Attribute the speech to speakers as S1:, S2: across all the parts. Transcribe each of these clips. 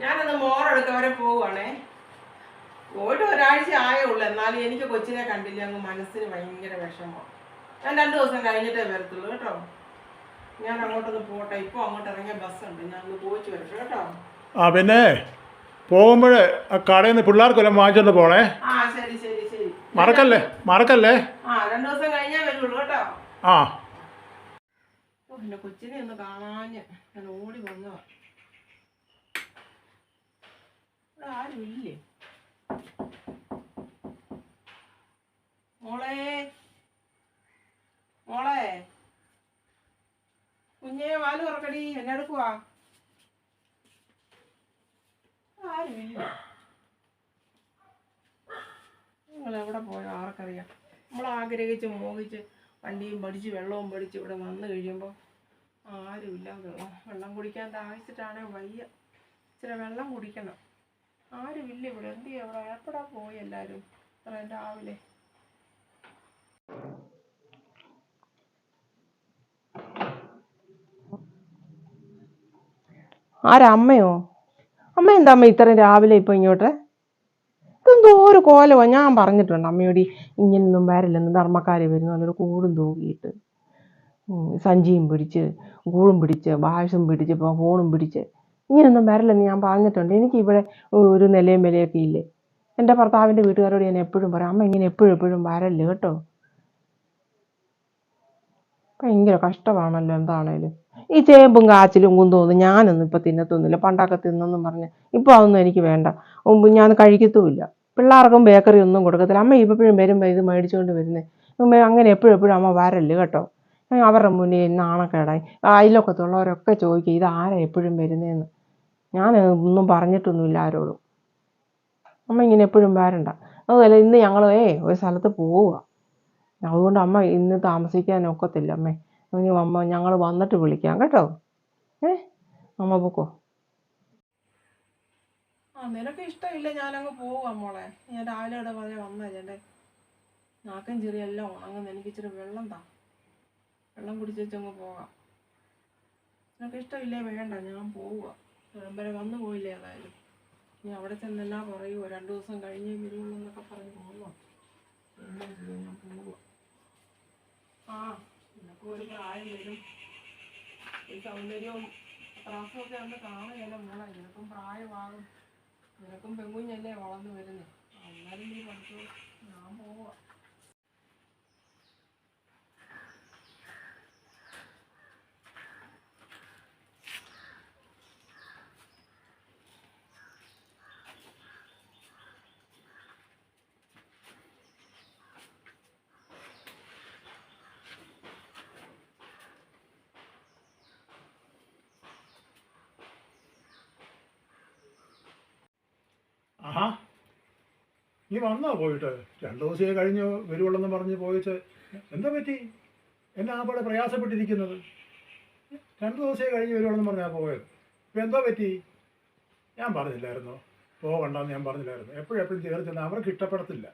S1: ഞാനൊന്ന് മോറെടുക്കാൻ വരെ പോവുകയാണേ. പോയിട്ട് ഒരാഴ്ച ആയേ ഉള്ളൂ. എന്നാലും എനിക്ക് കൊച്ചിനെ കണ്ടില്ല, അങ്ങ് മനസ്സിന് ഭയങ്കര വിഷമം. ഞാൻ 2 ദിവസം കഴിഞ്ഞിട്ടേ വരത്തുള്ളൂ കേട്ടോ. ഞാൻ അങ്ങോട്ടൊന്ന് പോട്ടെ. ഇപ്പോൾ അങ്ങോട്ട് ഇറങ്ങിയ ബസ്സുണ്ട്, ഞാൻ ഒന്ന് പോയിച്ച് വരട്ടെ കേട്ടോ.
S2: പിന്നെ പോകുമ്പോൾ ആ കടയിൽ നിന്ന് പിള്ളേർക്കെല്ലാം വാങ്ങിച്ചോണ്ട് പോണേ.
S1: ആ ശരി ശരി ശരി.
S2: മറക്കല്ലേ.
S1: 2 ദിവസം കഴിഞ്ഞാൽ വരുള്ളൂ കേട്ടോ.
S2: ആ.
S1: എൻ്റെ കൊച്ചിനെ ഒന്ന് കാണാഞ്ഞ് ഞാൻ ഓടി വന്നതാ. ഇവിടെ ആരുമില്ലേ? മോളെ മോളെ കുഞ്ഞെ വാല് തുറക്കടി, എന്നെ എടുക്കുവാ. ആരുമില്ല. നിങ്ങൾ എവിടെ പോയോ ആർക്കറിയാം. നമ്മൾ ആഗ്രഹിച്ച് മോഹിച്ച് വണ്ടിയും പഠിച്ച് വെള്ളവും പഠിച്ച് ഇവിടെ വന്നു കഴിയുമ്പോൾ ആരുമില്ല. വെള്ളം കുടിക്കാൻ ദാഹിച്ചിട്ടാണേ വയ്യ. ഇച്ചിരി വെള്ളം കുടിക്കണം. ആരുമില്ല ഇവിടെ. എന്ത് ചെയ്യാം? ഇവിടെ എപ്പോഴാ പോയി എല്ലാവരും ഇത്രയും രാവിലെ? ആരാ? അമ്മയോ? അമ്മ എന്താ അമ്മ ഇത്രയും രാവിലെ ഇപ്പം ഇങ്ങോട്ട്? ഇതെന്തോ ഒരു കോലമോ. ഞാൻ പറഞ്ഞിട്ടുണ്ട് അമ്മയോട് ഇങ്ങനൊന്നും വരില്ലെന്ന്. ധർമ്മക്കാർ വരുന്നു നല്ലൊരു കൂടും തൂക്കിയിട്ട് സഞ്ചിയും പിടിച്ച് കൂടും പിടിച്ച് ഭാഷും പിടിച്ച് ഫോണും പിടിച്ച് ഇങ്ങനൊന്നും വരില്ലെന്ന് ഞാൻ പറഞ്ഞിട്ടുണ്ട്. എനിക്കിവിടെ ഒരു നിലയും വിലയൊക്കെ ഇല്ലേ. എൻ്റെ ഭർത്താവിൻ്റെ വീട്ടുകാരോട് ഞാൻ എപ്പോഴും പറയാം, അമ്മ ഇങ്ങനെ എപ്പോഴും വരല്ലേ കേട്ടോ. ഭയങ്കര കഷ്ടമാണല്ലോ എന്താണേലും. ഈ ചേമ്പും കാച്ചിലും കുന്തോന്നും ഞാനൊന്നും ഇപ്പം തിന്നത്തൊന്നുമില്ല. പണ്ടൊക്കെ തിന്നെന്നും പറഞ്ഞ് ഇപ്പോൾ അതൊന്നും എനിക്ക് വേണ്ട. ഞാൻ കഴിക്കത്തുമില്ല. പിള്ളേർക്കും ബേക്കറി ഒന്നും കൊടുക്കത്തില്ല. അമ്മ ഇപ്പോഴും വരുമ്പോൾ ഇത് മേടിച്ചുകൊണ്ട് വരുന്നേ. അങ്ങനെ എപ്പോഴും അമ്മ വരല്ലേ കേട്ടോ. അവരുടെ മുന്നിൽ നാണക്കേടായി. അയൽവക്കത്തുള്ളവരൊക്കെ ചോദിക്കും ഇതാരാ എപ്പോഴും വരുന്നതെന്ന്. ഞാൻ ഒന്നും പറഞ്ഞിട്ടൊന്നുമില്ല ആരോടും. അമ്മ ഇങ്ങനെ എപ്പോഴും വരണ്ട. അതുപോലെ ഇന്ന് ഞങ്ങൾ ഒരു സ്ഥലത്ത് പോവുക. അതുകൊണ്ട് അമ്മ ഇന്ന് താമസിക്കാനൊക്കത്തില്ല അമ്മേ. ഇനി അമ്മ ഞങ്ങൾ വന്നിട്ട് വിളിക്കാം കേട്ടോ. അമ്മ പൊക്കോ. നിനക്ക് ഇഷ്ടമില്ല ഞാനങ്ങ് പോവാം മോളെ. ഞാൻ രാവിലെ ഇവിടെ പറഞ്ഞ വന്നാ ചേട്ടൻ നാക്കും ചെറിയെല്ലാം ഉണങ്ങുന്നു. എനിക്ക് ഇച്ചിരി വെള്ളം താ. വെള്ളം കുടിച്ചങ്ങ് പോകാം. നിനക്ക് ഇഷ്ടമില്ലേ വേണ്ട, ഞാൻ പോവുക. വരെ വന്നു പോയില്ലേ ഏതായാലും. ഇനി അവിടെ ചെന്നെല്ലാം പറയുമോ 2 ദിവസം കഴിഞ്ഞേ വരുള്ളൂ എന്നൊക്കെ പറഞ്ഞ് പോകുമോ? എല്ലാം ചെയ്യും, ഞാൻ പോവുക. നിനക്കും ഒരു പ്രായം വരും. ഈ സൗന്ദര്യവും പ്രാസമൊക്കെ ഒന്ന് കാണുകയല്ല മോളെ. നിനക്കും പ്രായമാകും. നിനക്കും പെൺകുഞ്ഞല്ലേ വളർന്നു വരുന്നേ. അന്നേരം നീ പഠിച്ചു. ഞാൻ പോവുക.
S2: ആഹാ, നീ വന്നോ പോയിട്ട്? 2 ദിവസം കഴിഞ്ഞ് വരുവുള്ളെന്ന് പറഞ്ഞ് പോയിട്ട് എന്താ പറ്റി? എന്നെ ആ പോലെ പ്രയാസപ്പെട്ടിരിക്കുന്നത്? 2 ദിവസം കഴിഞ്ഞ് വരുവുള്ളെന്ന് പറഞ്ഞാൽ പോയത്. ഇപ്പം എന്തോ പറ്റി? ഞാൻ പറഞ്ഞില്ലായിരുന്നോ പോകണ്ടെന്ന്? ഞാൻ പറഞ്ഞില്ലായിരുന്നു. എപ്പോഴും കയറി ചെന്നാൽ അവർക്ക് ഇഷ്ടപ്പെടത്തില്ല.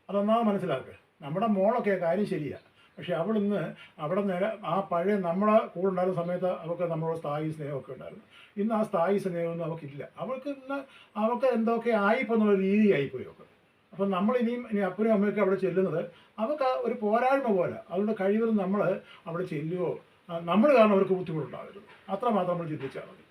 S2: അതൊന്നാമത് മനസ്സിലാക്കുക. നമ്മുടെ മോളൊക്കെ കാര്യം ശരിയാണ്. പക്ഷെ അവളിന്ന് അവിടെ ആ പഴയ നമ്മളെ കൂടെ ഉണ്ടായിരുന്ന സമയത്ത് അവൾക്ക് നമ്മളോട് സ്ഥായി സ്നേഹമൊക്കെ ഉണ്ടായിരുന്നു. ഇന്ന് ആ സ്ഥായി സ്നേഹമൊന്നും അവൾക്കില്ല. അവൾക്ക് എന്തൊക്കെ ആയിപ്പോൾ എന്നുള്ള രീതി ആയിപ്പോയി അവൾക്ക്. അപ്പം ഇനി അപ്പനും അമ്മയൊക്കെ അവിടെ ചെല്ലുന്നത് അവർക്ക് ഒരു പോരായ്മ പോലെ. അതുകൊണ്ട് കഴിവതും നമ്മൾ അവിടെ ചെല്ലുകയോ നമ്മൾ കാരണം അവർക്ക് ബുദ്ധിമുട്ടുണ്ടാകരുത്. അത്രമാത്രം നമ്മൾ ചിന്തിച്ചാൽ മതി.